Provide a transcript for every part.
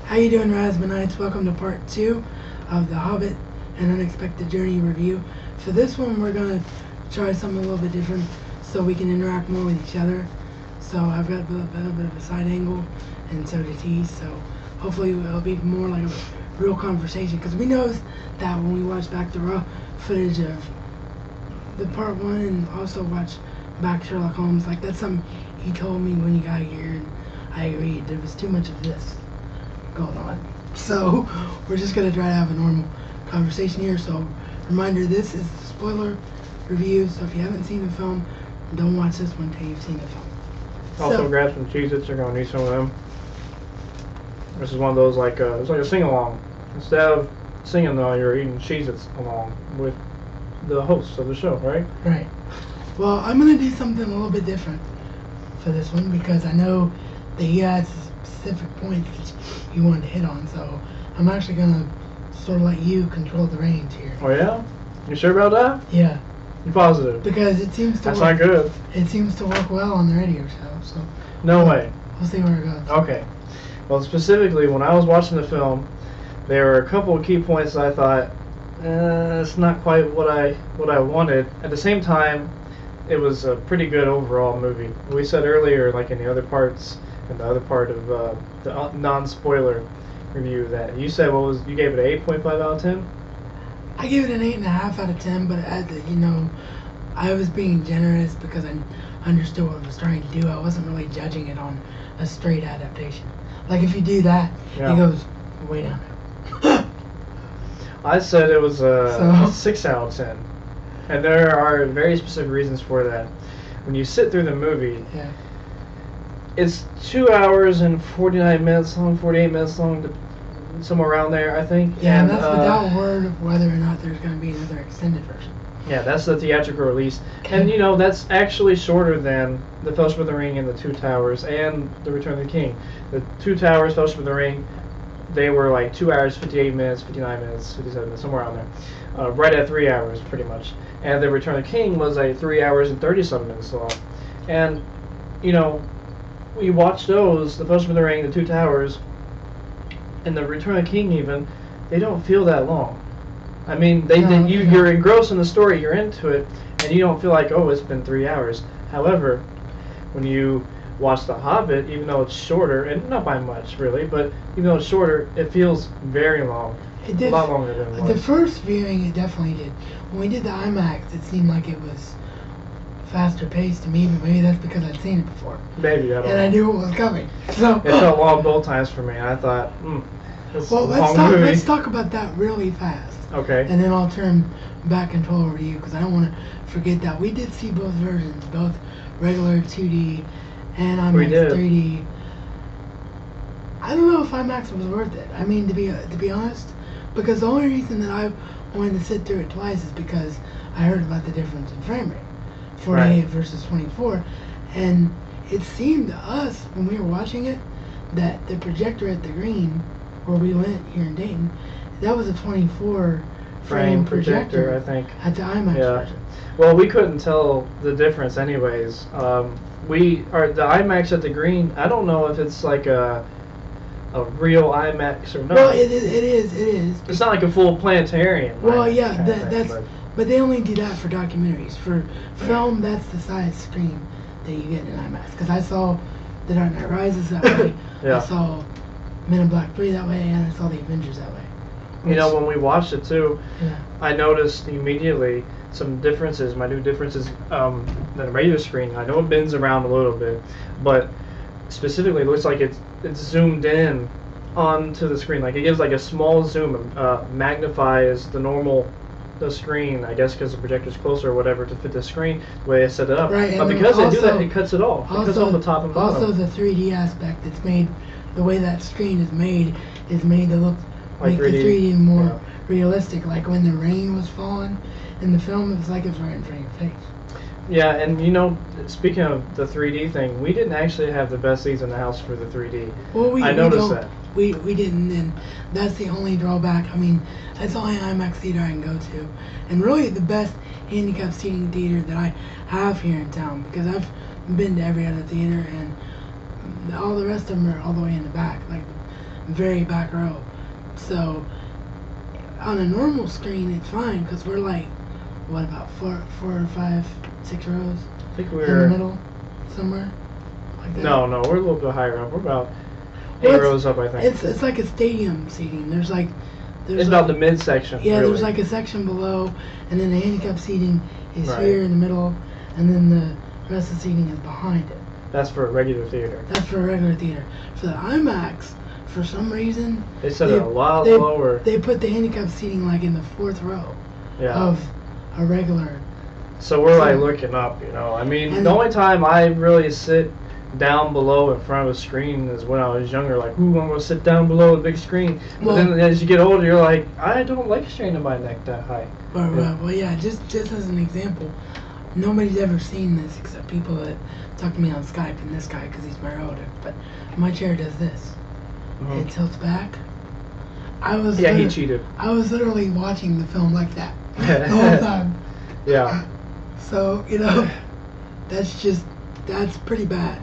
How you doing, Raspberries? Welcome to part 2 of the Hobbit An Unexpected Journey review. For this one, we're going to try something a little bit different so we can interact more with each other. So I've got a little bit of a side angle, and so did he. So hopefully it'll be more like a real conversation, because we noticed that when we watched back the raw footage of the part 1 and also watched back Sherlock Holmes, like that's something he told me when he got here, and I agreed. There was too much of this going on. So we're just going to try to have a normal conversation here. So reminder, this is the spoiler review, so if you haven't seen the film, don't watch this one until you've seen the film. Also grab some Cheez-Its, you're going to need some of them. This is one of those it's like a sing-along. Instead of singing though, you're eating Cheez-Its along with the hosts of the show, right? Right. Well, I'm going to do something a little bit different for this one, because I know that he has specific points that you wanted to hit on, so I'm actually going to sort of let you control the reins here. Oh yeah? You sure about that? Yeah. You positive? Because it seems to That's not good. It seems to work well on the radio show, so... No way. We'll see where it goes. Okay. Well, specifically, when I was watching the film, there were a couple of key points that I thought, it's not quite what I wanted. At the same time, it was a pretty good overall movie. We said earlier, like in the other parts, in the other part of the non-spoiler review, that you said you gave it an 8.5 out of 10? I gave it an 8.5 out of 10, but I was being generous because I understood what it was trying to do. I wasn't really judging it on a straight adaptation. Like if you do that, yeah. It goes way down there. I said it was a 6 out of 10. And there are very specific reasons for that. When you sit through the movie, yeah. It's 2 hours and 49 minutes long, 48 minutes long, somewhere around there, I think. Yeah, and that's without word of whether or not there's going to be another extended version. Yeah, that's the theatrical release. And, that's actually shorter than The Fellowship of the Ring and The Two Towers and The Return of the King. The Two Towers, Fellowship of the Ring, they were like 2 hours, 58 minutes, 59 minutes, 57 minutes, somewhere around there. Right at 3 hours, pretty much. And The Return of the King was like 3 hours and 30-something minutes long. And, we watch those, The Fellowship of the Ring, The Two Towers, and The Return of the King even, they don't feel that long. I mean, you're engrossed in the story, you're into it, and you don't feel like, oh, it's been 3 hours. However, when you watch The Hobbit, even though it's shorter, and not by much really, but even though it's shorter, it feels very long. It did. A lot longer than it was. The first viewing, it definitely did. When we did the IMAX, it seemed like it was faster paced to me, but maybe that's because I'd seen it before. Maybe, I don't know. And I knew what was coming. So it felt long both times for me, and I thought, this well, is a long movie. Let's talk about that really fast. Okay. And then I'll turn back control over to you, because I don't want to forget that we did see both versions, both regular 2D and IMAX 3D. I don't know if IMAX was worth it. I mean, to be honest, because the only reason that I wanted to sit through it twice is because I heard about the difference in frame rate, 48 versus 24, and it seemed to us when we were watching it that the projector at the Green, where we went here in Dayton, that was a 24 frame projector, I think, at the IMAX version. Well, we couldn't tell the difference anyways. The IMAX at the Green, I don't know if it's like a real IMAX or not. Well, it is. It's not like a full planetarium. Well, yeah, but they only do that for documentaries. For film, that's the size screen that you get in IMAX. Because I saw The Dark Knight Rises that way. I saw Men in Black 3 that way, and I saw The Avengers that way. When we watched it too, I noticed immediately some differences, minute differences than a regular screen. I know it bends around a little bit, but specifically it looks like it's zoomed in onto the screen. Like it gives like a small zoom, magnifies the screen, I guess because the projector's closer or whatever to fit the screen, the way I set it up. Right, but because they do that, it cuts it off. It cuts off the top and bottom. Also the 3D aspect, it's made, the way that screen is made to look like the 3D more realistic. Like when the rain was falling in the film, it was like it was right in front of your face. Yeah, and speaking of the 3D thing, we didn't actually have the best seats in the house for the 3D. Well, I noticed that. We didn't, and that's the only drawback. I mean, that's the only IMAX theater I can go to, and really the best handicap seating theater that I have here in town, because I've been to every other theater, and all the rest of them are all the way in the back. Like very back row. So on a normal screen, it's fine because we're like, what, about four or five, 6 rows I think in we're the middle, somewhere like that. no, we're a little bit higher up. We're about 8 rows up, I think. It's like a stadium seating. There's it's like, about the midsection. yeah, really. there's like a section below, and then the handicap seating is Right. here in the middle, and then the rest of the seating is behind it. That's for a regular theater. That's for a regular theater. For the IMAX, for some reason, They set it a lot lower. They put the handicap seating like in the 4th row Yeah. of a regular. So we're like looking up, you know. I mean, And the only time I really sit down below in front of a screen is when I was younger. Like, ooh, I'm gonna sit down below the big screen. But then as you get older, you're like, I don't like straining my neck that high. Well, yeah. Just as an example, nobody's ever seen this except people that talk to me on Skype and this guy because he's my relative. But my chair does this. Mhm. It tilts back. Yeah, he cheated. I was literally watching the film like that the whole time. Yeah. So, you know, that's pretty bad.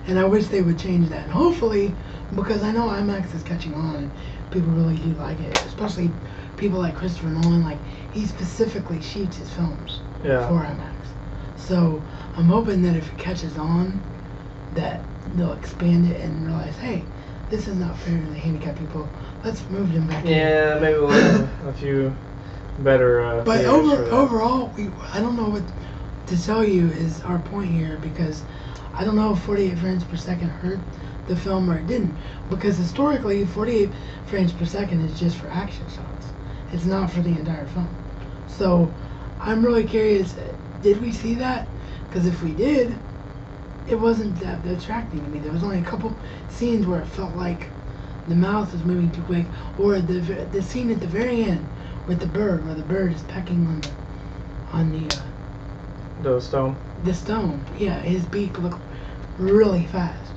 And I wish they would change that. And hopefully, because I know IMAX is catching on and people really do like it, especially people like Christopher Nolan, like he specifically shoots his films for IMAX. So I'm hoping that if it catches on, that they'll expand it and realize, hey, this is not fair to the handicapped people. Let's move them back in. Yeah, maybe we'll have a few better But theaters for that. overall, I don't know what to tell you is our point here, because I don't know if 48 frames per second hurt the film or it didn't. Because historically, 48 frames per second is just for action shots. It's not for the entire film. So I'm really curious, did we see that? Because if we did, it wasn't that distracting to me. There was only a couple scenes where it felt like the mouth was moving too quick, or the scene at the very end with the bird, where the bird is pecking on The stone. the stone. Yeah, his beak looked really fast.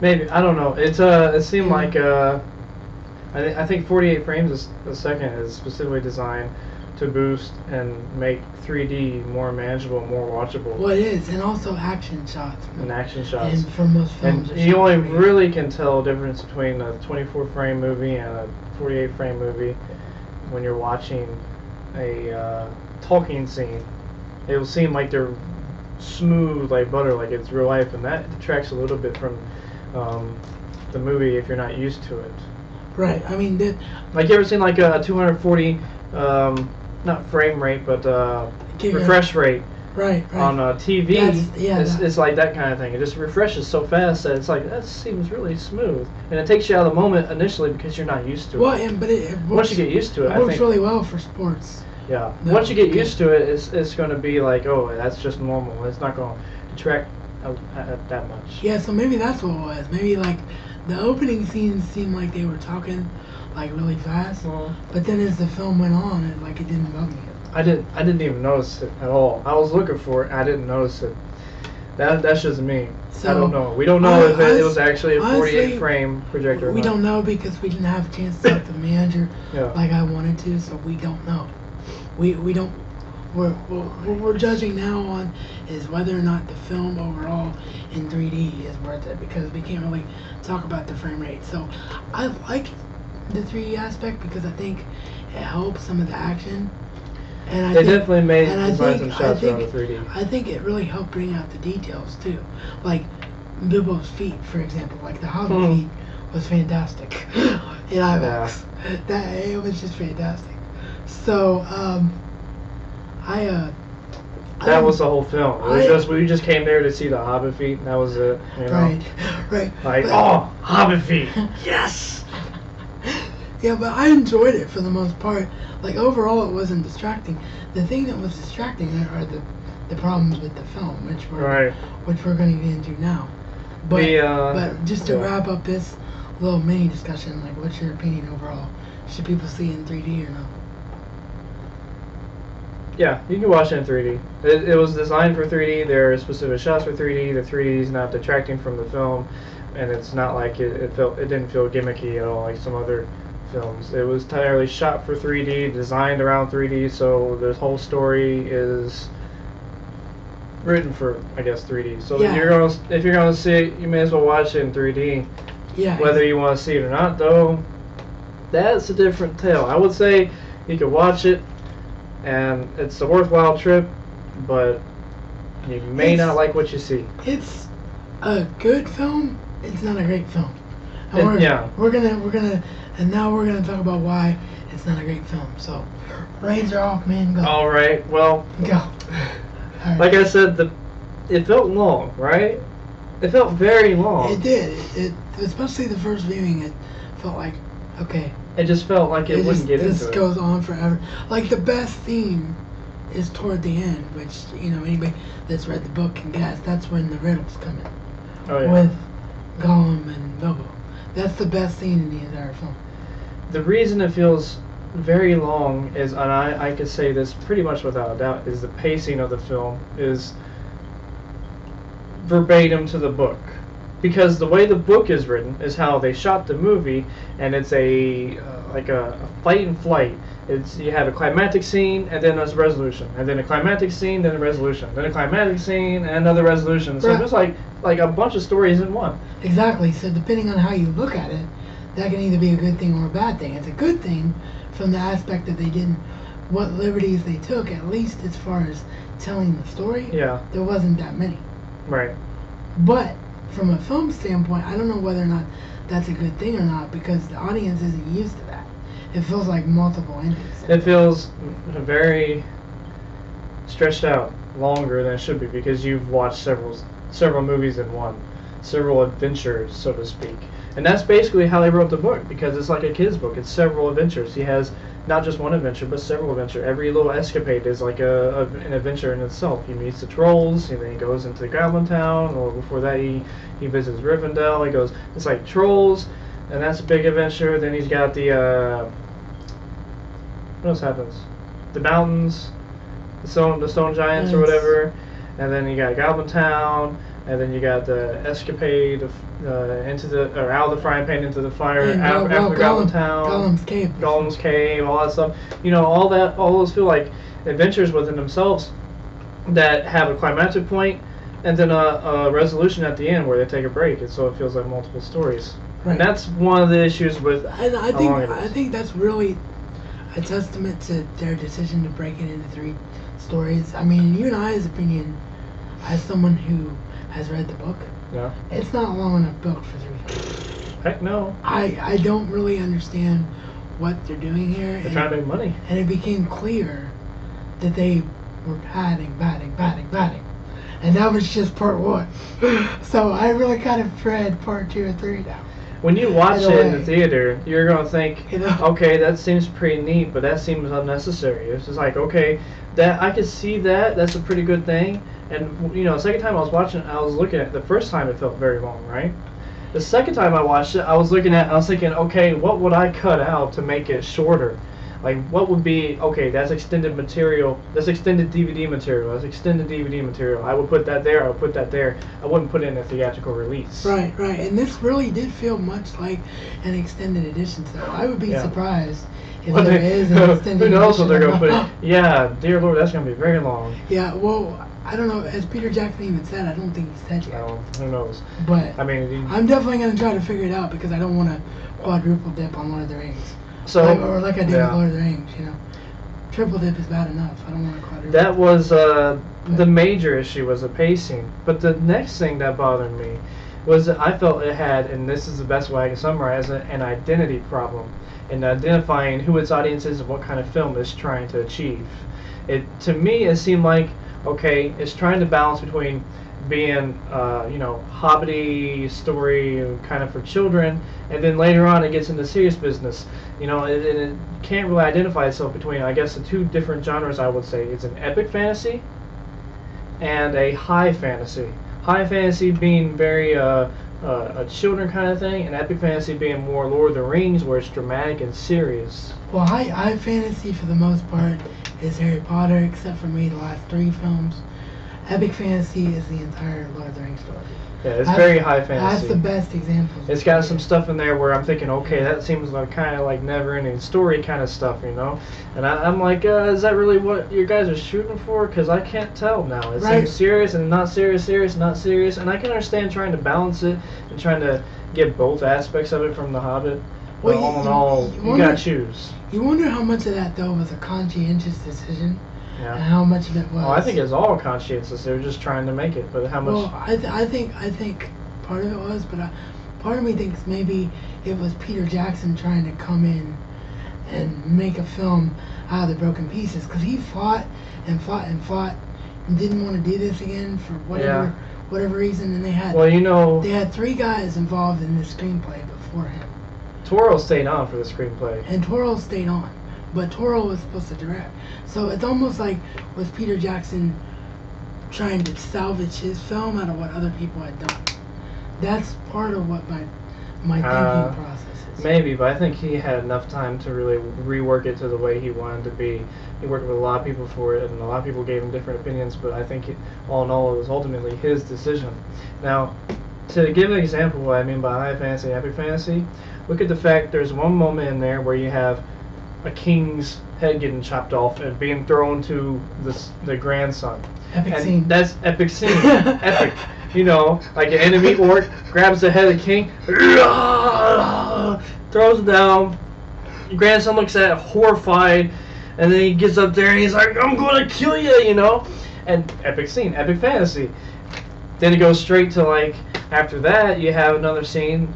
Maybe, I don't know. It seemed like I think 48 frames a second is specifically designed to boost and make 3D more manageable, more watchable. Well, it is, and also action shots. And action shots. And for most films, And you only really can tell the difference between a 24 frame movie and a 48 frame movie when you're watching a talking scene. It will seem like they're smooth like butter, like it's real life, and that detracts a little bit from the movie if you're not used to it. Right. I mean, like, you ever seen like a 240 not frame rate, but refresh rate right. on TV? That's, it's like that kind of thing. It just refreshes so fast that it's like, that seems really smooth, and it takes you out of the moment initially because you're not used to it. Well, but it works, once you get used to it, it works really well for sports. Yeah. No, Once you get used to it, it's going to be like, oh, that's just normal. It's not going to detract that much. Yeah, so maybe that's what it was. Maybe like the opening scenes seemed like they were talking like really fast, but then as the film went on, it didn't bug me. I didn't even notice it at all. I was looking for it. I didn't notice it. That's just me. So, I don't know. We don't know if it was actually a 48 frame projector. We don't know because we didn't have a chance to talk to the manager like I wanted to, so we don't know. We don't. What we're judging now on is whether or not the film overall in 3D is worth it, because we can't really talk about the frame rate. So I like the 3D aspect because I think it helps some of the action. And They definitely made some shots around the 3D. I think it really helped bring out the details too, like Bilbo's feet, for example. Like the Hobbit feet was fantastic in IMAX. That it was just fantastic. So that was the whole film. We just came there to see the Hobbit feet, and that was it. You know? Right. Like, oh, Hobbit feet, yes. Yeah, but I enjoyed it for the most part. Like, overall, it wasn't distracting. The thing that was distracting are the problems with the film, which we're going to get into now. But just to wrap up this little mini discussion, like, what's your opinion overall? Should people see it in 3D or no? Yeah, you can watch it in 3D. It was designed for 3D. There are specific shots for 3D. The 3D is not detracting from the film, and it's not like it didn't feel gimmicky at all like some other films. It was entirely shot for 3D, designed around 3D, so the whole story is written for, I guess, 3D. So if you're gonna see it, you may as well watch it in 3D. Yeah. Whether you want to see it or not, though, that's a different tale. I would say you could watch it, and it's a worthwhile trip, but you may not like what you see. It's a good film. It's not a great film. And we're gonna talk about why it's not a great film. So, reins are off, man. Go. All right. Well. Go. Right. Like I said, it felt long, right? It felt very long. It did. It especially the first viewing. It felt like, okay. It just felt like it wouldn't get into it. This goes on forever. Like the best scene is toward the end, which anybody that's read the book can guess. That's when the riddles come in. Oh yeah. With Gollum and Bilbo. That's the best scene in the entire film. The reason it feels very long is, and I could say this pretty much without a doubt, is the pacing of the film is verbatim to the book. Because the way the book is written is how they shot the movie, and it's like a fight and flight. You have a climactic scene, and then there's a resolution, and then a climactic scene, then a resolution, then a climactic scene, and another resolution. So it's like a bunch of stories in one. Exactly. So depending on how you look at it, that can either be a good thing or a bad thing. It's a good thing from the aspect that they didn't, what liberties they took, at least as far as telling the story. Yeah. There wasn't that many. Right. But from a film standpoint, I don't know whether or not that's a good thing or not, because the audience isn't used to that. It feels like multiple endings. It feels very stretched out, longer than it should be, because you've watched several movies in one, several adventures, so to speak. And that's basically how they wrote the book, because it's like a kid's book. It's several adventures. He has not just one adventure, but several adventures. Every little escapade is like an adventure in itself. He meets the trolls, and then he goes into Goblin Town, or before that he visits Rivendell. It's like trolls, and that's a big adventure. Then he's got the, what else happens? The mountains, the stone giants or whatever, and then you got Goblin Town, and then you got the escapade of out of the frying pan into the fire after Goblin Town, Gollum's Cave, all that stuff. All those feel like adventures within themselves that have a climactic point and then a resolution at the end where they take a break, and so it feels like multiple stories. Right. And that's one of the issues with. And I think that's really a testament to their decision to break it into 3 stories. I mean, you and I's opinion, as someone who has read the book, yeah, it's not long enough book for 3 films. Heck no. I don't really understand what they're doing here. They're trying to make money. And it became clear that they were padding. And that was just part 1. So I really kind of dread part 2 and 3 now. When you watch it in the theater, you're going to think, okay, that seems pretty neat, but that seems unnecessary. It's just like, okay, that I could see that's a pretty good thing. And, the second time I was watching it, I was looking at it. The first time it felt very long, right? The second time I watched it, I was thinking, okay, what would I cut out to make it shorter? Like, what would be, okay, that's extended material, that's extended DVD material, I would put that there, I would put that there. I wouldn't put it in a theatrical release. Right. And this really did feel much like an extended edition, so I would be surprised if there is an extended edition. Who knows what they're going to put? Yeah, dear Lord, that's going to be very long. Yeah, well, I don't know, as Peter Jackson even said, I don't think he said yet. No, who knows? But, I mean, I'm definitely going to try to figure it out, because I don't want to quadruple dip on Lord of the Rings. Like I did with Lord of the Rings, Triple dip is bad enough. I don't want to quadruple. That was the major issue, was the pacing. But the next thing that bothered me was that I felt it had, and this is the best way I can summarize it, an identity problem in identifying who its audience is and what kind of film it's trying to achieve. To me, it seemed like, okay, it's trying to balance between being, hobbity story kind of for children, and then later on it gets into serious business. It can't really identify itself between, I guess, the 2 different genres. I would say it's an epic fantasy and a high fantasy. High fantasy being very a children kind of thing, and epic fantasy being more Lord of the Rings, where it's dramatic and serious. Well, high fantasy for the most part is Harry Potter, except for maybe the last 3 films. Epic fantasy is the entire Lord of the Rings story. Yeah, it's very high fantasy. That's the best example. It's got some stuff in there where I'm thinking, okay, that seems like kind of like never-ending story kind of stuff, you know? And I'm like, is that really what you guys are shooting for? Because I can't tell now. It seems serious and not serious, serious, not serious. And I can understand trying to balance it and trying to get both aspects of it from The Hobbit. But all in all, you gotta choose. You wonder how much of that, though, was a conscientious decision? Yeah. And how much of it was? Well, I think it's all conscientious. They were just trying to make it, but how much? Well, I think part of it was, but part of me thinks maybe it was Peter Jackson trying to come in and make a film out of the broken pieces, because he fought and fought and fought and didn't want to do this again for whatever reason, and they had 3 guys involved in this screenplay before him. Toro stayed on for the screenplay. And Toro stayed on, but Toro was supposed to direct. So it's almost like was Peter Jackson trying to salvage his film out of what other people had done. That's part of what my thinking process is. Maybe, but I think he had enough time to really rework it to the way he wanted to be. He worked with a lot of people for it, and a lot of people gave him different opinions, but I think all in all, it was ultimately his decision. Now, to give an example of what I mean by high fantasy and epic fantasy, look at the fact there's one moment in there where you have a king's head getting chopped off and being thrown to the grandson. Epic scene. That's epic scene. Epic. You know, like an enemy orc grabs the head of the king, throws it down. Your grandson looks at it horrified, and then he gets up there and he's like, "I'm gonna kill you," you know. And epic scene, epic fantasy. Then it goes straight to, like, after that you have another scene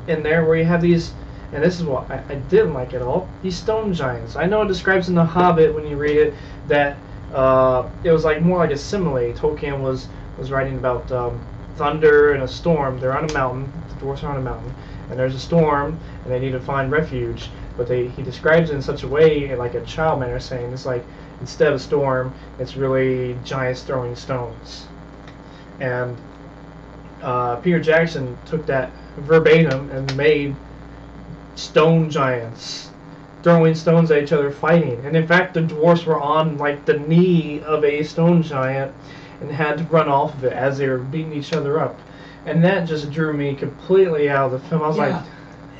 in there where you have these, and this is what I didn't like at all, these stone giants. I know it describes in The Hobbit when you read it that it was like more like a simile. Tolkien was writing about thunder and a storm. They're on a mountain, the dwarves are on a mountain, and there's a storm and they need to find refuge, but he describes it in such a way, like a child manner, saying it's like instead of a storm it's really giants throwing stones. And Peter Jackson took that verbatim and made stone giants throwing stones at each other, fighting. And in fact, the dwarfs were on like the knee of a stone giant and had to run off of it as they were beating each other up. And that just drew me completely out of the film. I was like,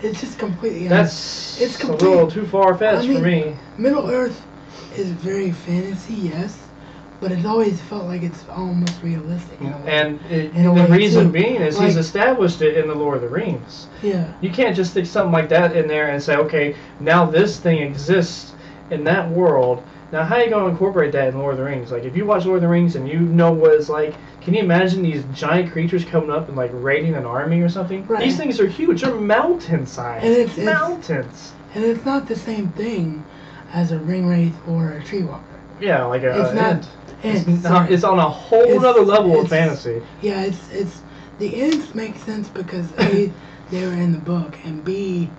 it's just completely. It's a little too far-fetched for me. Middle Earth is very fantasy, yes, but it's always felt like it's almost realistic. And the reason being is he's established it in the Lord of the Rings. Yeah. You can't just stick something like that in there and say, okay, now this thing exists in that world. Now, how are you going to incorporate that in Lord of the Rings? Like, if you watch Lord of the Rings and you know what it's like, can you imagine these giant creatures coming up and, like, raiding an army or something? Right. These things are huge. They're mountain-sized. And it's mountains. And it's not the same thing as a ring wraith or a tree walker. Yeah, like it's on a whole other level of fantasy. Yeah, it's the ends make sense because A, they were in the book, and B,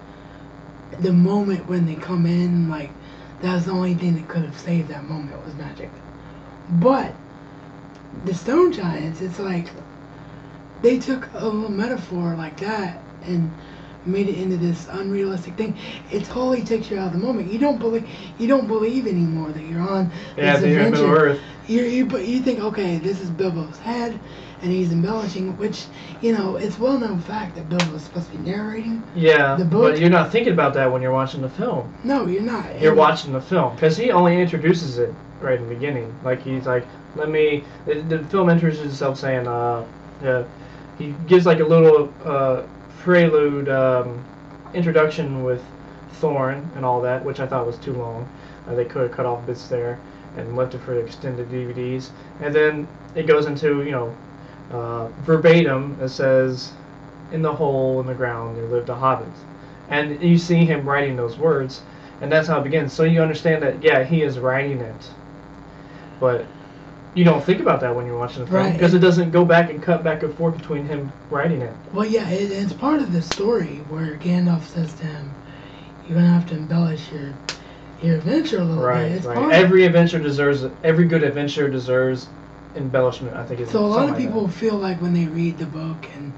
the moment when they come in, like, that was the only thing that could have saved that moment was magic. But the stone giants, it's like they took a little metaphor like that and made it into this unrealistic thing. It totally takes you out of the moment. You don't believe anymore that you're on this adventure. Middle Earth. You think, okay, this is Bilbo's head, and he's embellishing, which, you know, it's well-known fact that Bilbo's supposed to be narrating the book. But you're not thinking about that when you're watching the film. No, you're not. You're watching the film, because he only introduces it right in the beginning. Like, he's like, the film introduces itself saying, he gives like a little prelude introduction with Thorn and all that, which I thought was too long. They could have cut off bits there and left it for the extended DVDs. And then it goes into, you know, verbatim, it says, "In the hole in the ground there lived a hobbit." And you see him writing those words, and that's how it begins. So you understand that, yeah, he is writing it. But you don't think about that when you're watching the film, because it doesn't go back and cut back and forth between him writing it. Well, yeah, it's part of the story where Gandalf says to him, "You're gonna have to embellish your adventure a little bit." It's right. Every good adventure deserves embellishment. I think it's so. A lot of people feel like when they read the book and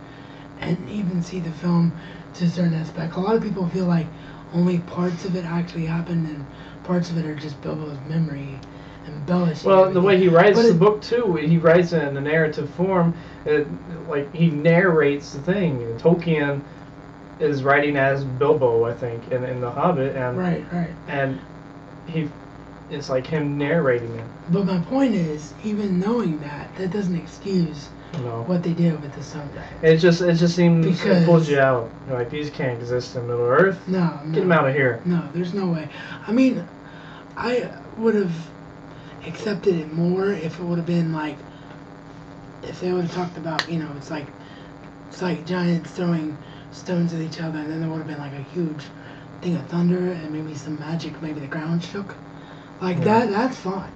even see the film to a certain aspect, a lot of people feel like only parts of it actually happened and parts of it are just Bilbo's memory embellishing. Well, the way he writes But the it- book too, he writes it in a narrative form. Like he narrates the thing. And Tolkien is writing as Bilbo, I think, in The Hobbit, and Right. and it's like him narrating it. But my point is, even knowing that doesn't excuse No. what they did with the stone giant. It just seems Because- it pulls you out. You're like, these can't exist in Middle Earth. No. Get them out of here. No, there's no way. I mean, I would have accepted it more if it would have been like, if they would have talked about, it's like giants throwing stones at each other, and then there would have been like a huge thing of thunder and maybe some magic, maybe the ground shook. Like that's fine.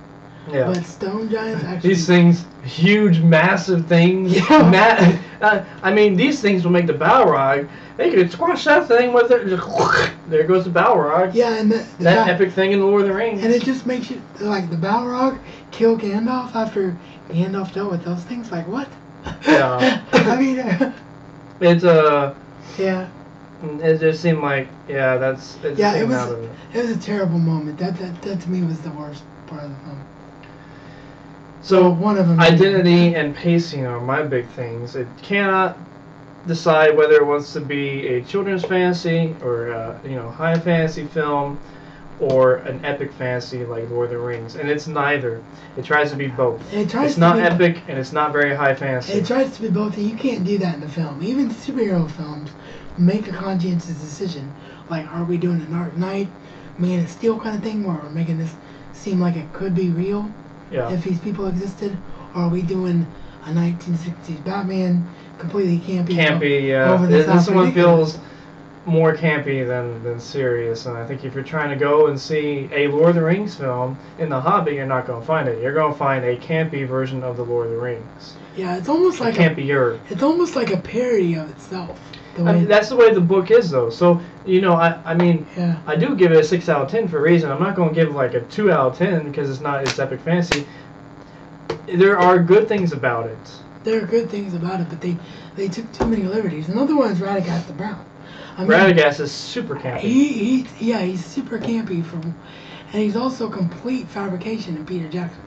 Yeah. But stone giants actually. These things, huge, massive things. Yeah. I mean, these things will make the Balrog. They could squash that thing with it. Just, there goes the Balrog. Yeah, and that epic thing in the Lord of the Rings. And it just makes you like the Balrog kill Gandalf after Gandalf dealt with those things. Like what? Yeah. I mean, it's yeah. It just seemed like that's it. Yeah, it seemed was. out of it. It was a terrible moment. That to me was the worst part of the film. So Well, one of them. identity and pacing are my big things. It cannot decide whether it wants to be a children's fantasy or high fantasy film or an epic fantasy like Lord of the Rings, and it's neither. It tries to be both. It's not epic and it's not very high fantasy. It tries to be both, and you can't do that in the film. Even superhero films make a conscientious decision. Like, are we doing a Dark Knight, Man of Steel kind of thing, where we're making this seem like it could be real if these people existed? Or are we doing a 1960s Batman, completely campy? Over the This top one ridiculous? feels more campy than serious, and I think if you're trying to go and see a Lord of the Rings film in The Hobbit, you're not going to find it. You're going to find a campy version of the Lord of the Rings. Yeah, it's almost like campier. It's almost like a parody of itself. That's the way the book is, though. So I mean, Yeah. I do give it a 6 out of 10 for a reason. I'm not going to give like a 2 out of 10 because it's epic fantasy. There are good things about it. There are good things about it, but they took too many liberties. Another one is Radagast the Brown. I mean, Radagast is super campy. He's super campy and he's also complete fabrication of Peter Jackson,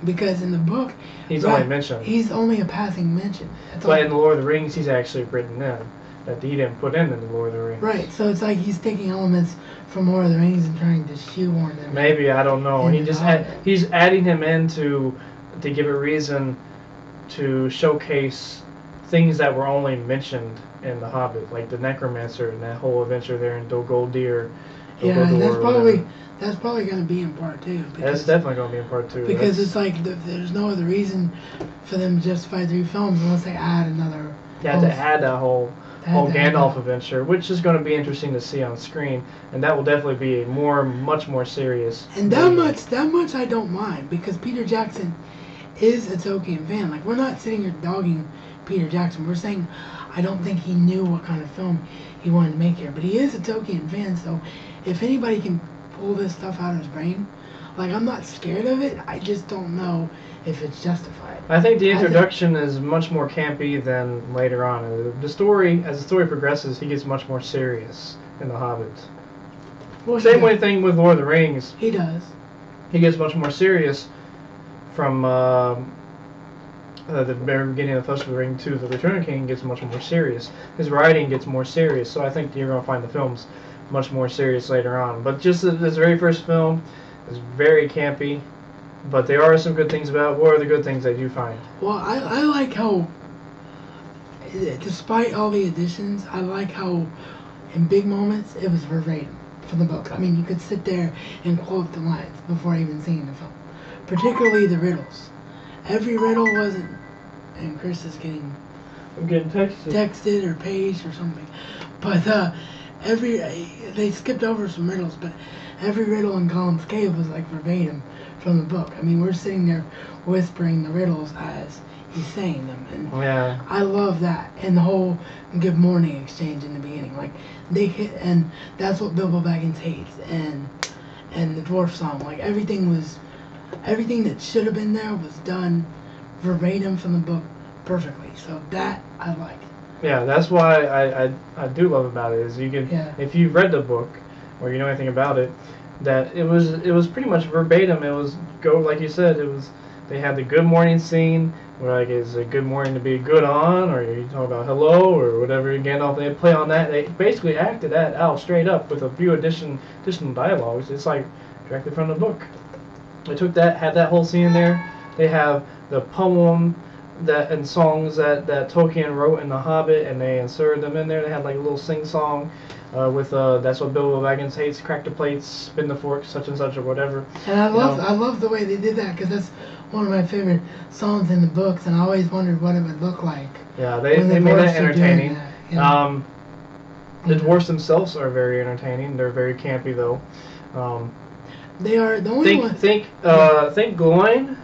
because in the book He's only mentioned. He's only a passing mention. But in the Lord of the Rings, he's actually written in that he didn't put in the Lord of the Rings. Right, so it's like he's taking elements from Lord of the Rings and trying to shoehorn them. Maybe, I don't know. He's adding him in to give a reason to showcase things that were only mentioned in The Hobbit, like the Necromancer and that whole adventure there in Dol Guldur. Yeah, and that's probably going to be in part 2. That's definitely going to be in part 2. Because it's like there's no other reason for them to justify 3 films unless they add another. You have to add that whole Gandalf adventure, which is going to be interesting to see on screen, and that will definitely be a much more serious. And that much I don't mind, because Peter Jackson is a Tolkien fan. Like, we're not sitting here dogging Peter Jackson. We're saying I don't think he knew what kind of film he wanted to make here, but he is a Tolkien fan. So if anybody can pull this stuff out of his brain, like, I'm not scared of it. I just don't know if it's justified. I think the introduction is much more campy than later on. As the story progresses, he gets much more serious in The Hobbit. Well, Same thing with Lord of the Rings. He does. He gets much more serious from the very beginning of the Fellowship of the Ring to the Return of the King. Gets much more serious. His writing gets more serious. So I think you're going to find the films much more serious later on. But just this very first film is very campy. But there are some good things about it. What are the good things that you find? Well, I like how, despite all the additions, I like how in big moments it was verbatim from the book. I mean, you could sit there and quote the lines before even seeing the film. Particularly the riddles. Every riddle wasn't, and Chris is getting texted or paged or something. But they skipped over some riddles, but every riddle in Gollum's Cave was like verbatim from the book. I mean, we're sitting there whispering the riddles as he's saying them, and I love that. And the whole good morning exchange in the beginning, like they hit, and that's what Bilbo Baggins hates, and the dwarf song, like everything that should have been there was done verbatim from the book perfectly. So that I like. Yeah, that's why I do love about it is you can if you've read the book or you know anything about it, that it was pretty much verbatim. It was like you said. They had the good morning scene where like is it good morning to be good on, or you talk about hello or whatever. Gandalf, they play on that. They basically acted that out straight up with a few additional dialogues. It's like directly from the book. They took that, had that whole scene in there. They have the poem and songs that Tolkien wrote in The Hobbit, and they inserted them in there. They had like a little sing-song with that's what Bilbo Baggins hates: crack the plates, spin the fork, such and such, or whatever. And I love the way they did that, because that's one of my favorite songs in the books, and I always wondered what it would look like. Yeah, they made that entertaining. That, you know? The dwarves themselves are very entertaining. They're very campy though. They are the only one. Think Gloin.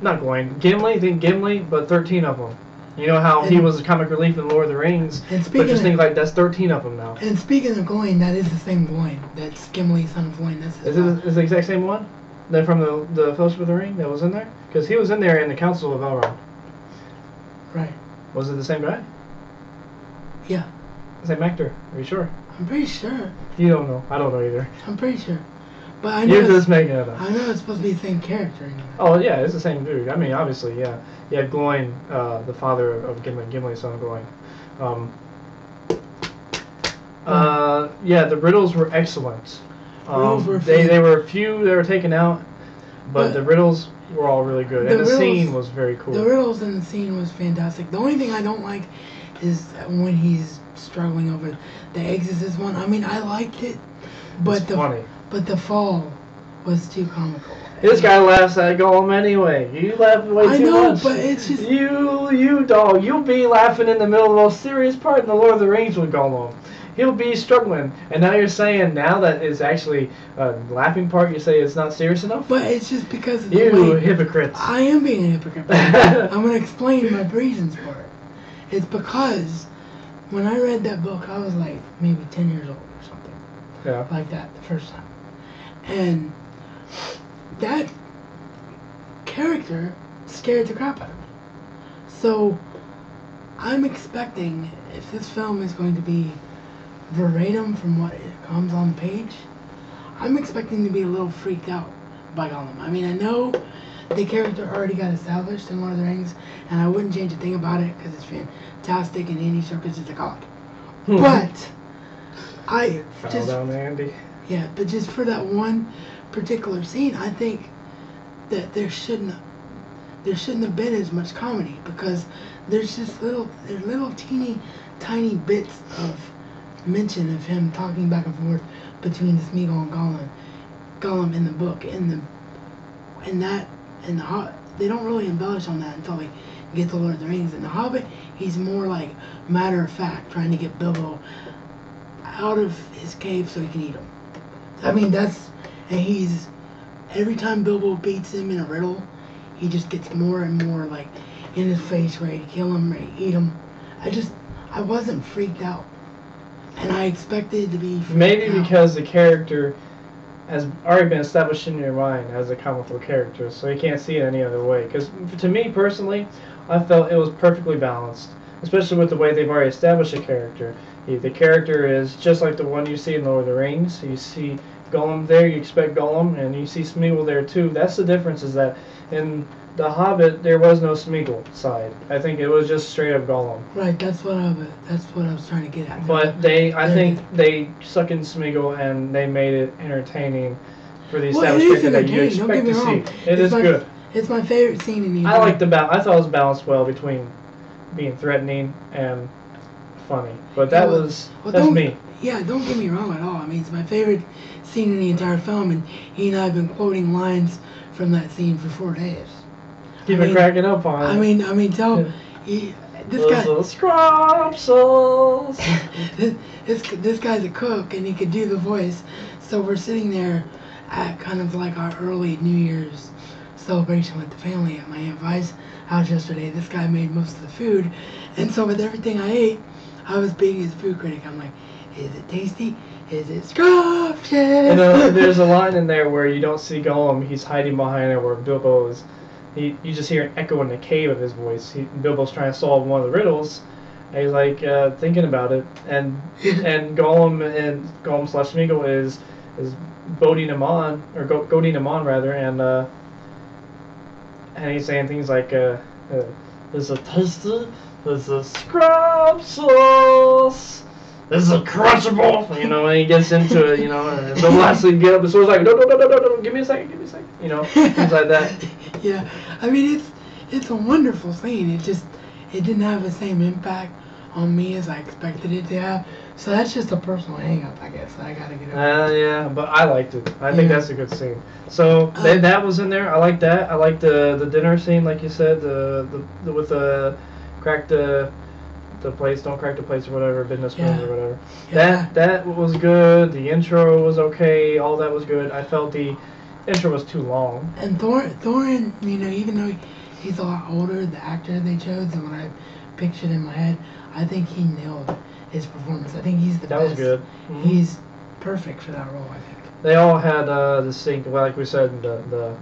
Not Gloin. Gimli. Think Gimli, but 13 of them. You know how he was a comic relief in Lord of the Rings, but just think like that's 13 of them now. And speaking of Gloin, that is the same Gloin. That's Gimli, son of Gloin. Is the exact same one? Then from the Fellowship of the Ring that was in there? Because he was in there in the Council of Elrond. Right. Was it the same guy? Yeah. Same actor? Are you sure? I'm pretty sure. You don't know. I don't know either. I'm pretty sure. But I know You're just making it up. I know it's supposed to be the same character. Anyway. Oh yeah, it's the same dude. I mean, obviously, yeah. You had Gloin, the father of Gimli, Gimli's son Gloin. Yeah, the riddles were excellent. They were few that were taken out, but the riddles were all really good, and the scene was very cool. The riddles in the scene was fantastic. The only thing I don't like is when he's struggling over the exorcist one. I mean, I liked it, but funny. But the fall was too comical. This guy laughs at Gollum anyway. You laugh way too much. I know, but it's just you dog. You'll be laughing in the middle of the most serious part in the Lord of the Rings with Gollum. He'll be struggling, and now you're saying now that is actually a laughing part. You say it's not serious enough. But it's just because of you hypocrites. I am being a hypocrite. But I'm gonna explain my reasons for it. It's because when I read that book, I was like maybe 10 years old or something. Yeah. Like that the first time. And that character scared the crap out of me. So I'm expecting, if this film is going to be verbatim from what it comes on the page, I'm expecting to be a little freaked out by Gollum. I mean, I know the character already got established in Lord of the Rings, and I wouldn't change a thing about it because it's fantastic and Andy Serkis is a god. But I fell down, Andy. Yeah, but just for that one particular scene, I think that there shouldn't have been as much comedy, because there's just little teeny tiny bits of mention of him talking back and forth between the Smeagol and Gollum in the book, and the Hobbit. They don't really embellish on that until they get to Lord of the Rings. In the Hobbit, he's more like matter of fact, trying to get Bilbo out of his cave so he can eat him. I mean, he's every time Bilbo beats him in a riddle, he just gets more and more like in his face, ready to kill him, ready to eat him. I wasn't freaked out, and I expected to be freaked maybe out. Because the character has already been established in your mind as a comical character, so you can't see it any other way. Because to me personally, I felt it was perfectly balanced, especially with the way they've already established a character. The character is just like the one you see in Lord of the Rings. You see Gollum there, you expect Gollum, and you see Smeagol there too. That's the difference, is that in The Hobbit there was no Smeagol side. I think it was just straight up Gollum. Right, that's what I was trying to get at. But I think they suck in Smeagol and they made it entertaining for the established character that you expect to see. It is good. It's my favorite scene in the I like I thought it was balanced well between being threatening and funny, but that's me. Yeah, don't get me wrong at all. I mean, it's my favorite scene in the entire film, and he and I have been quoting lines from that scene for 4 days. You've been cracking up on it. I mean, this guy. Little scrumpsels. this guy's a cook, and he could do the voice. So we're sitting there at kind of like our early New Year's celebration with the family at my Aunt Vi's house yesterday. This guy made most of the food, and so with everything I ate, I was being his food critic. I'm like, is it tasty? Is it scrumptious? There's a line in there where you don't see Gollum. He's hiding behind it where Bilbo is. You just hear an echo in the cave of his voice. Bilbo's trying to solve one of the riddles. And he's like thinking about it, and Gollum / Smeagol is is goading him on, or goading him on rather, and he's saying things like, "There's a tasty, there's a scrub sauce, there's a crushable," you know, and he gets into it, you know, and the last thing get up, the sword's like, no, give me a second, you know, things like that. Yeah, I mean, it's a wonderful scene. It didn't have the same impact on me as I expected it to have. So that's just a personal hang-up, I guess, that I gotta get over. Yeah, but I liked it. I think that's a good scene. So that was in there. I like that. I like the dinner scene, like you said, the with the crack the plates, don't crack the plates or whatever, business spoons or whatever. Yeah. That was good. The intro was okay. All that was good. I felt the intro was too long. And Thorin, you know, even though he's a lot older, the actor they chose, and when I pictured in my head, I think he nailed his performance. I think he's the best. That was good. Mm-hmm. He's perfect for that role, I think. They all had distinct, well, like we said in the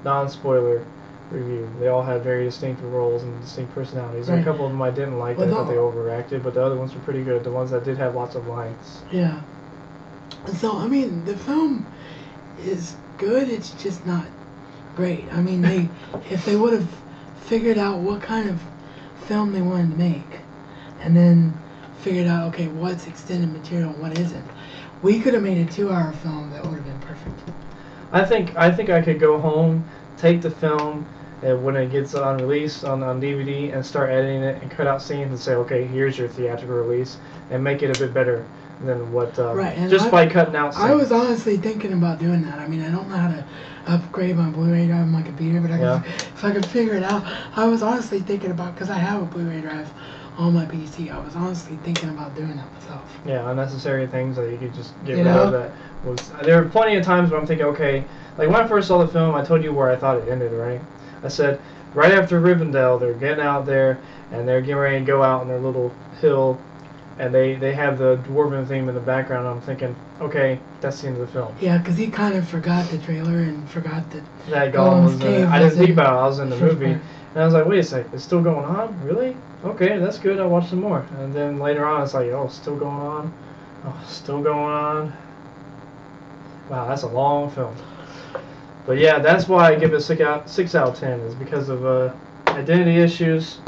non-spoiler review, they all had very distinct roles and distinct personalities. Right. A couple of them I didn't like. I thought they overacted, but the other ones were pretty good. The ones that did have lots of lines. Yeah. So, I mean, the film is good. It's just not great. I mean, if they would have figured out what kind of film they wanted to make, and then figured out, okay, what's extended material and what isn't, we could have made a 2-hour film that would have been perfect. I think I could go home, take the film, and when it gets on release on DVD, and start editing it and cut out scenes and say, okay, here's your theatrical release, and make it a bit better than what just by cutting out scenes. I was honestly thinking about doing that. I mean, I don't know how to upgrade my Blu-ray drive on my computer, but if I could figure it out, I was honestly thinking about, because I have a Blu-ray drive on my PC, I was honestly thinking about doing that myself. Yeah, unnecessary things that you could just get rid of. That was, there were plenty of times where I'm thinking, okay, like when I first saw the film, I told you where I thought it ended, right? I said, right after Rivendell, they're getting out there, and they're getting ready to go out on their little hill, and they have the dwarven theme in the background, and I'm thinking, okay, that's the end of the film. Yeah, because he kind of forgot the trailer and forgot that Gollum was in it. I didn't think about it. I was in the movie, and I was like, wait a sec, it's still going on? Really? Okay, that's good. I'll watch some more. And then later on, it's like, oh, still going on? Oh, still going on? Wow, that's a long film. But yeah, that's why I give it a 6 out of 10, is because of identity issues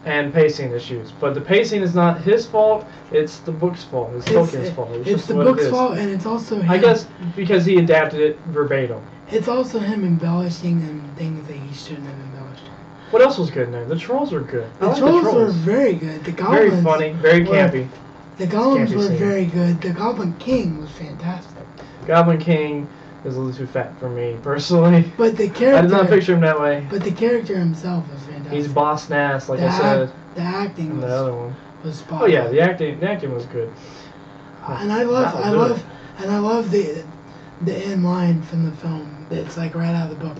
and pacing issues. But the pacing is not his fault, it's the book's fault. It's Tolkien's fault. It's the book's fault, and it's also him. I guess because he adapted it verbatim. It's also him embellishing and things that he shouldn't have embellished. What else was good in there? The trolls were good. The trolls were very good. The goblins very funny, very campy. The goblins were very good. The Goblin King was fantastic. Goblin King is a little too fat for me, personally. But the character... I did not picture him that way. But the character himself was fantastic. He's boss nass, like I said. The acting the other one was spot on. Oh yeah, the acting was good. And I love the end line from the film. It's like right out of the book.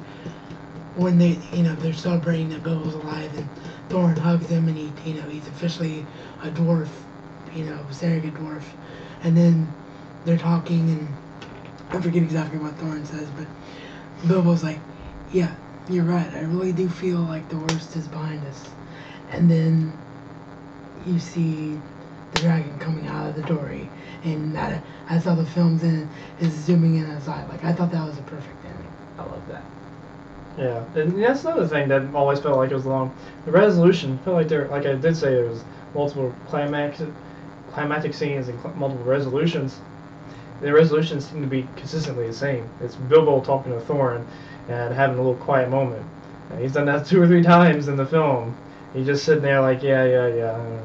When they're celebrating that Bilbo's alive, and Thorin hugs him, and he's officially a dwarf, surrogate dwarf. And then they're talking, and I forget exactly what Thorin says, but Bilbo's like, yeah, you're right, I really do feel like the worst is behind us. And then you see the dragon coming out of the dory, and that's how the film's is zooming in on his eye. Like, I thought that was a perfect ending. I love that. Yeah, and that's another thing that always felt like it was long. The resolution felt like like I did say, there was multiple climactic scenes and multiple resolutions. The resolutions seem to be consistently the same. It's Bilbo talking to Thorin and having a little quiet moment. And he's done that 2 or 3 times in the film. He's just sitting there like, yeah,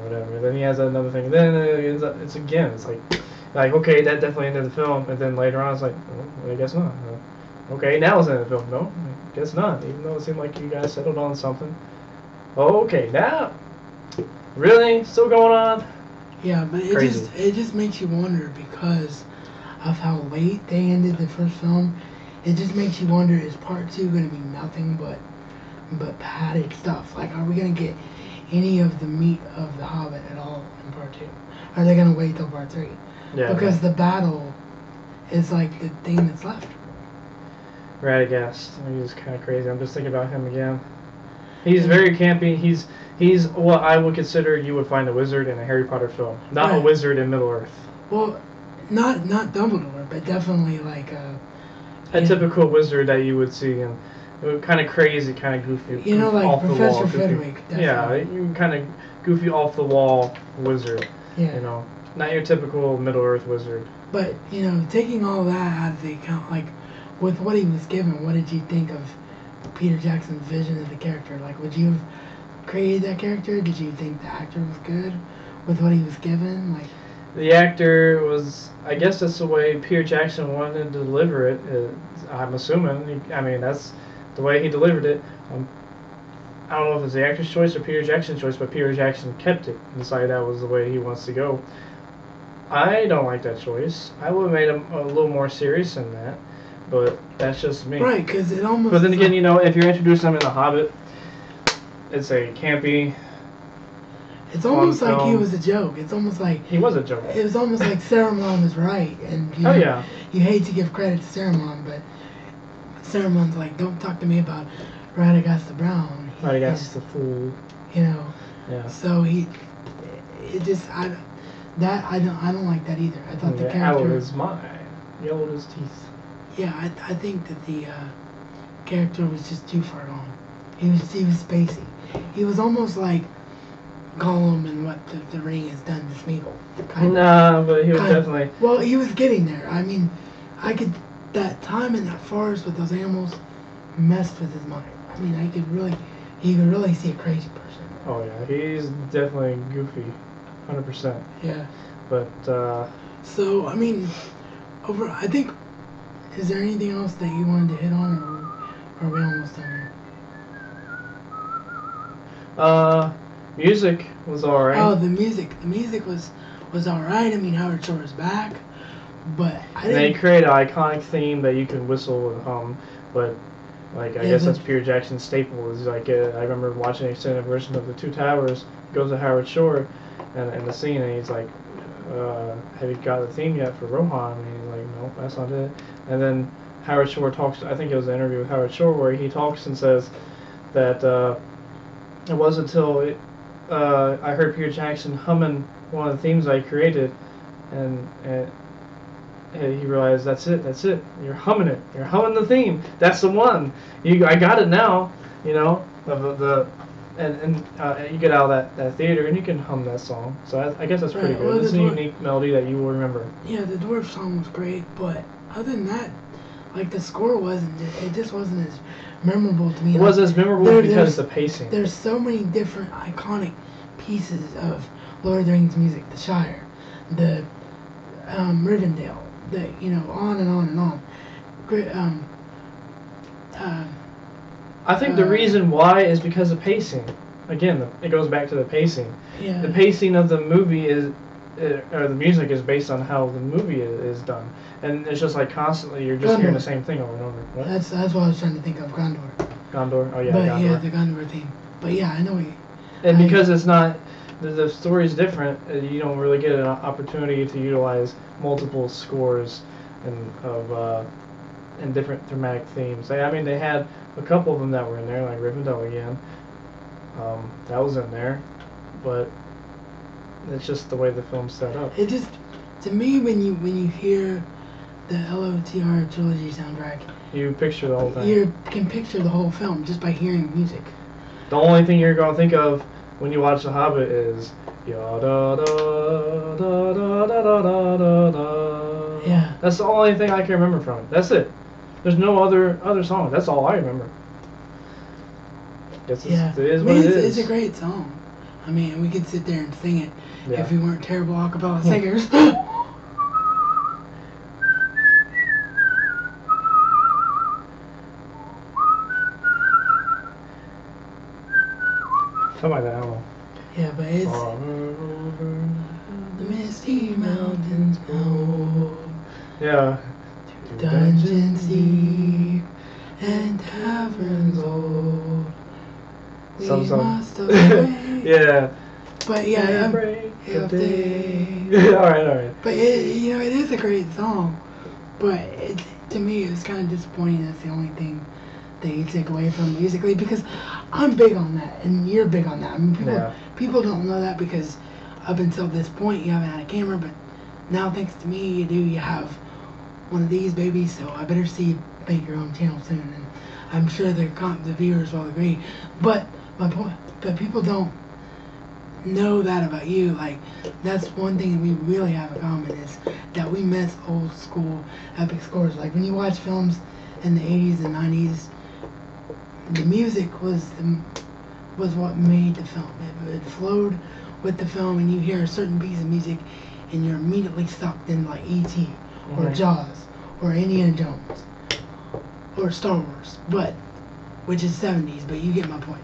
whatever. Then he has another thing. Then it's again. It's like okay, that definitely ended the film. And then later on, it's like, well, I guess not. Okay, now it's in the film. No, I guess not. Even though it seemed like you guys settled on something. Oh, okay, now, really, still going on? Yeah, but it just makes you wonder, because of how late they ended the first film. It just makes you wonder, is part 2 going to be nothing but padded stuff? Like, are we going to get any of the meat of the Hobbit at all in part 2? Are they going to wait till part 3? Yeah. Because the battle is like the thing that's left. Radagast, he's kind of crazy. I'm just thinking about him again. He's very campy. He's what I would consider you would find a wizard in a Harry Potter film, not a wizard in Middle Earth. Well, not Dumbledore. but definitely like a typical wizard that you would see, and kind of crazy, kind of goofy. You know, like off Professor the wall, Frederick. Yeah, you kind of goofy, off the wall wizard. Yeah. You know, not your typical Middle Earth wizard. But you know, taking all that out of the account, like with what he was given, what did you think of Peter Jackson's vision of the character? Like, would you have created that character? Did you think the actor was good with what he was given? Like, the actor was, I guess that's the way Peter Jackson wanted to deliver it. I'm assuming. I mean, that's the way he delivered it. I don't know if it's the actor's choice or Peter Jackson's choice, but Peter Jackson kept it and decided that was the way he wants to go. I don't like that choice. I would have made him a little more serious than that, but that's just me. right? Because it almost. But then again, you know, if you're introducing him in The Hobbit, it's a campy. It's almost like he was a joke. It's almost like he was a joke. It was almost like Saruman was right, and you know, you hate to give credit to Saruman, but Saruman's like, don't talk to me about Radagast the Brown. Radagast the fool. You know. Yeah. So I don't like that either. I thought the character. Yellow is mine. Yellow his teeth. Yeah, I think that the character was just too far gone. He was spacey. He was almost like Gollum and what the ring has done to Smeagol. Nah, but he was definitely. Well, he was getting there. I mean, that time in that forest with those animals messed with his mind. I mean, he could really see a crazy person. Oh yeah, he's definitely goofy, 100%. Yeah. But so I mean, I think. Is there anything else that you wanted to hit on, or are we almost done here? Music was alright. Oh, the music was alright. I mean, Howard Shore's back, but They create an iconic theme that you can whistle and hum, but like I guess that's Peter Jackson's staple. Is like I remember watching an extended version of The Two Towers. Goes to Howard Shore, and the scene, and he's like, "Have you got the theme yet for Rohan?" And he's like, "No, that's not it." And then Howard Shore talks. I think it was an interview with Howard Shore where he talks and says that it wasn't until I heard Peter Jackson humming one of the themes I created, and he realized that's it. You're humming it. You're humming the theme. That's the one. I got it now. You know and you get out of that theater and you can hum that song. So I guess that's pretty good. Well, it's a unique melody that you will remember. Yeah, the dwarf song was great, but other than that, like the score just wasn't as memorable to me. It wasn't as memorable because of the pacing. There's so many different iconic pieces of Lord of the Rings music. The Shire, the Rivendell, on and on and on. Great. I think the reason why is because of pacing. Again, it goes back to the pacing. Yeah. The pacing of the movie or the music is based on how the movie is done, and it's just like constantly you're just hearing the same thing over and over. What? That's what I was trying to think of. Gondor. Oh yeah. But Gondor. yeah, the Gondor theme. But yeah, I know. And because it's not, the story's different. You don't really get an opportunity to utilize multiple scores and different thematic themes. I mean, they had a couple of them that were in there, like Rivendell again. That was in there, but it's just the way the film's set up. It just, to me, when you hear the LOTR trilogy soundtrack, you picture the whole thing. You can picture the whole film just by hearing music. The only thing you're gonna think of when you watch The Hobbit is ya da da da da da da da da. Yeah. That's the only thing I can remember from it. That's it. There's no other songs. That's all I remember. It is what it is. It's a great song. I mean, we could sit there and sing it if we weren't terrible a cappella singers. Something like that, I don't know. Yeah, but it's the misty mountains blow. Yeah. Dungeons deep and taverns old. We must away. Yeah. But yeah, of day. all right. But it is a great song. But to me, it's kind of disappointing. That's the only thing that you take away from musically, because I'm big on that and you're big on that. I mean, people don't know that because up until this point you haven't had a camera, but now thanks to me you do. You have one of these babies, so I better see you make your own channel soon, and I'm sure the viewers will agree. But my point, but people don't know that about you. Like, that's one thing we really have in common, is that we miss old school epic scores. Like, when you watch films in the 80s and 90s, the music was what made the film. It flowed with the film, and you hear a certain piece of music and you're immediately sucked in, like E.T. or Jaws or Indiana Jones or Star Wars, but which is 70s, but you get my point.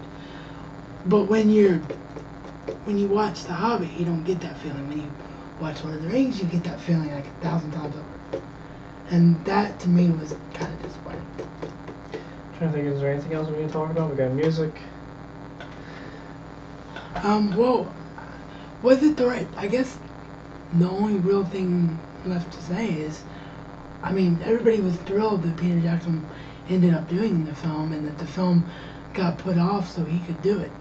But when you watch The Hobbit, you don't get that feeling. When you watch Lord of the Rings, you get that feeling like 1,000 times over. And that, to me, was kind of disappointing. I'm trying to think, is there anything else we can talk about? We got music. Well, was it the right? I guess the only real thing left to say is, I mean, everybody was thrilled that Peter Jackson ended up doing the film, and that the film got put off so he could do it.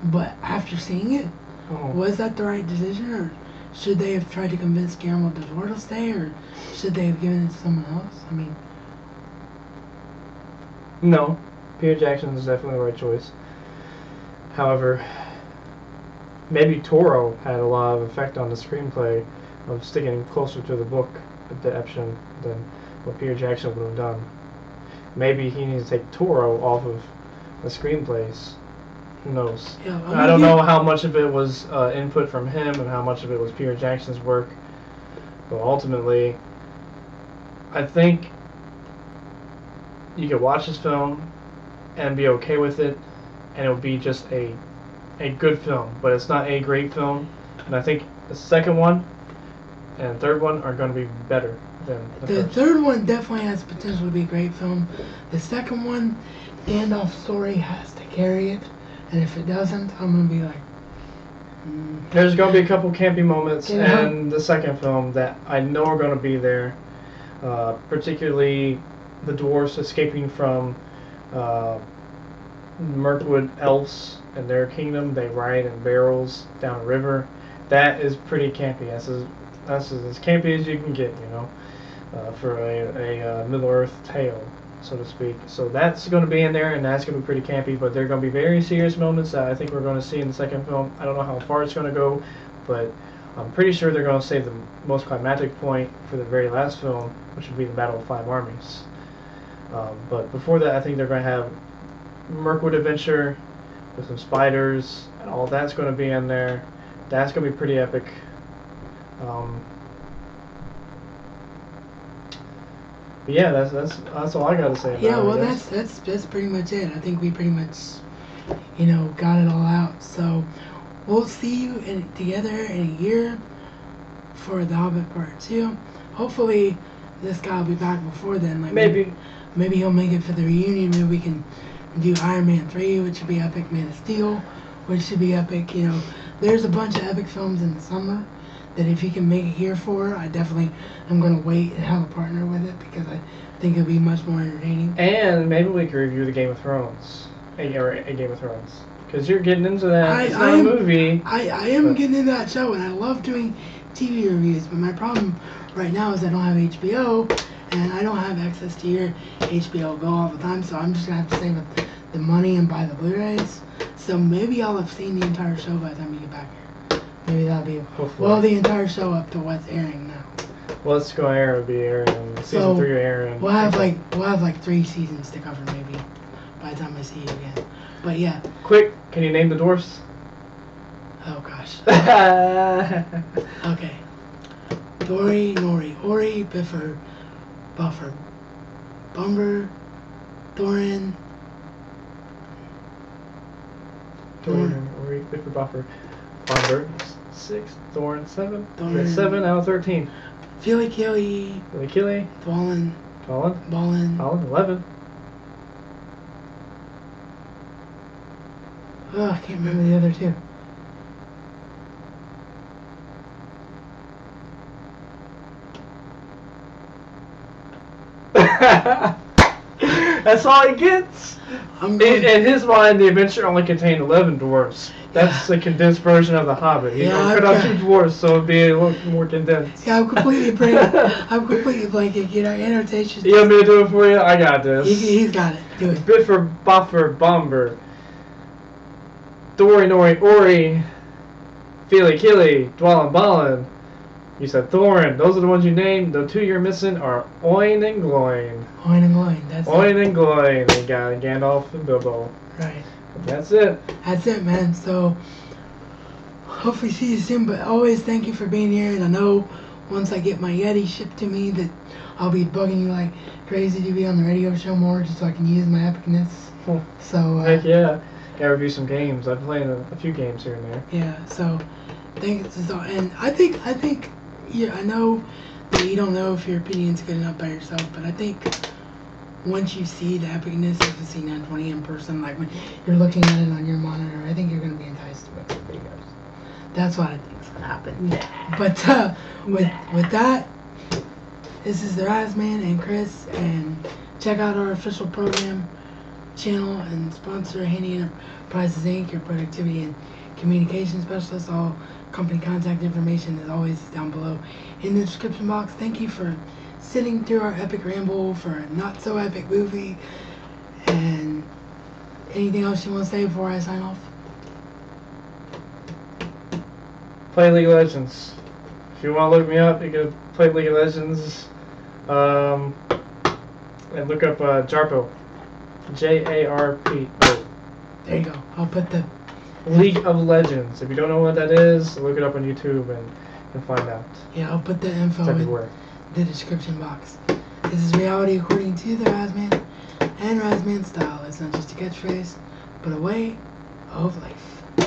But after seeing it, was that the right decision, or should they have tried to convince Guillermo del Toro to stay, or should they have given it to someone else? I mean, no, Peter Jackson is definitely the right choice. However, maybe Toro had a lot of effect on the screenplay of sticking closer to the book adaptation than what Peter Jackson would have done. Maybe he needs to take Toro off of the screenplays. Who knows? yeah, I don't know how much of it was input from him and how much of it was Peter Jackson's work. But ultimately, I think you could watch this film and be okay with it, and it would be just a good film. But it's not a great film. And I think the second one and third one are going to be better than the first. The third one definitely has potential to be a great film. The second one, Gandalf's story has to carry it. And if it doesn't, I'm going to be like... There's going to be a couple campy moments in the second film that I know are going to be there. Particularly the dwarves escaping from Mirkwood elves and their kingdom. They ride in barrels down a river. That is pretty campy. That's as campy as you can get, you know, for a Middle-earth tale, so to speak. So that's going to be in there, and that's going to be pretty campy, but there are going to be very serious moments that I think we're going to see in the second film. I don't know how far it's going to go, but I'm pretty sure they're going to save the most climactic point for the very last film, which would be the Battle of Five Armies. But before that, I think they're going to have Mirkwood adventure with some spiders, and all that's going to be in there. That's going to be pretty epic. But yeah, that's all I got to say about it. Yeah, well, that's pretty much it. I think we pretty much, you know, got it all out. So we'll see you together in a year for The Hobbit Part 2. Hopefully, this guy will be back before then. Like maybe he'll make it for the reunion. Maybe we can do Iron Man 3, which should be epic. Man of Steel, which should be epic. You know, there's a bunch of epic films in the summer that if he can make it here for, I definitely am going to wait and have a partner with it, because I think it'll be much more entertaining. And maybe we can review the Game of Thrones, a Game of Thrones, because you're getting into that. It's not a movie. I am getting into that show, and I love doing TV reviews, but my problem right now is I don't have HBO, and I don't have access to your HBO Go all the time, so I'm just going to have to save up the money and buy the Blu-rays. So maybe I'll have seen the entire show by the time you get back here. Maybe that'll be the entire show up to what's airing now. Well, it's going to air. It'll be airing. Season 3 will air. We'll have like 3 seasons to cover maybe by the time I see you again. But yeah. Quick, can you name the dwarfs? Oh gosh. Okay. Dory, Nori, Ori, Biffer, Buffer, Bumber, Thorin. Thorin, Ori, Biffer, Buffer. Bumber, 6, Thorin, 7. Thorin. 7 out of 13. Feely Killy. Dwalin. Ballin. 11. Oh, I can't remember the other 2. That's all he gets. In his mind, the adventure only contained 11 dwarves. That's a condensed version of the Hobbit. You know, cut out 2 dwarfs, so it'd be a little more condensed. Yeah, I'm completely blanking. You know, annotations. You want me to do it for you? I got this. He's got it. Do it. Biffer, Buffer, Bomber, Dory, Nori, Ori, Feely, Killy, Dwallin, Ballin. You said Thorin. Those are the ones you named. The 2 you're missing are Oin and Gloin. Oin and Gloin. That's Oin it. and Gloin. They got Gandalf and Bilbo. Right. That's it. That's it, man. So, hopefully see you soon, but always thank you for being here, and I know once I get my Yeti shipped to me that I'll be bugging you like crazy to be on the radio show more just so I can use my epicness. So, heck yeah. Gotta review some games. I've played a few games here and there. Yeah, so, thanks. And I think, yeah, I know that you don't know if your opinion's good enough by yourself, but I think once you see the epicness of the C920 in person, like when you're looking at it on your monitor, I think you're going to be enticed to it for videos. That's what I think's going to happen. But with that, this is the Razman and Chris, and check out our official program channel and sponsor Handi Enterprises Inc, your productivity and communication specialist. All company contact information is always down below in the description box. Thank you for sitting through our epic ramble for a not so epic movie. And anything else you want to say before I sign off? Play League of Legends. If you want to look me up, you can play League of Legends. And look up Jarpo. Jarpo. There you go. I'll put the League of Legends. If you don't know what that is, look it up on YouTube and find out. Yeah, I'll put the info It's in everywhere. the description box. This is reality according to the Razman, and Razman style is not just a catchphrase, but a way of life.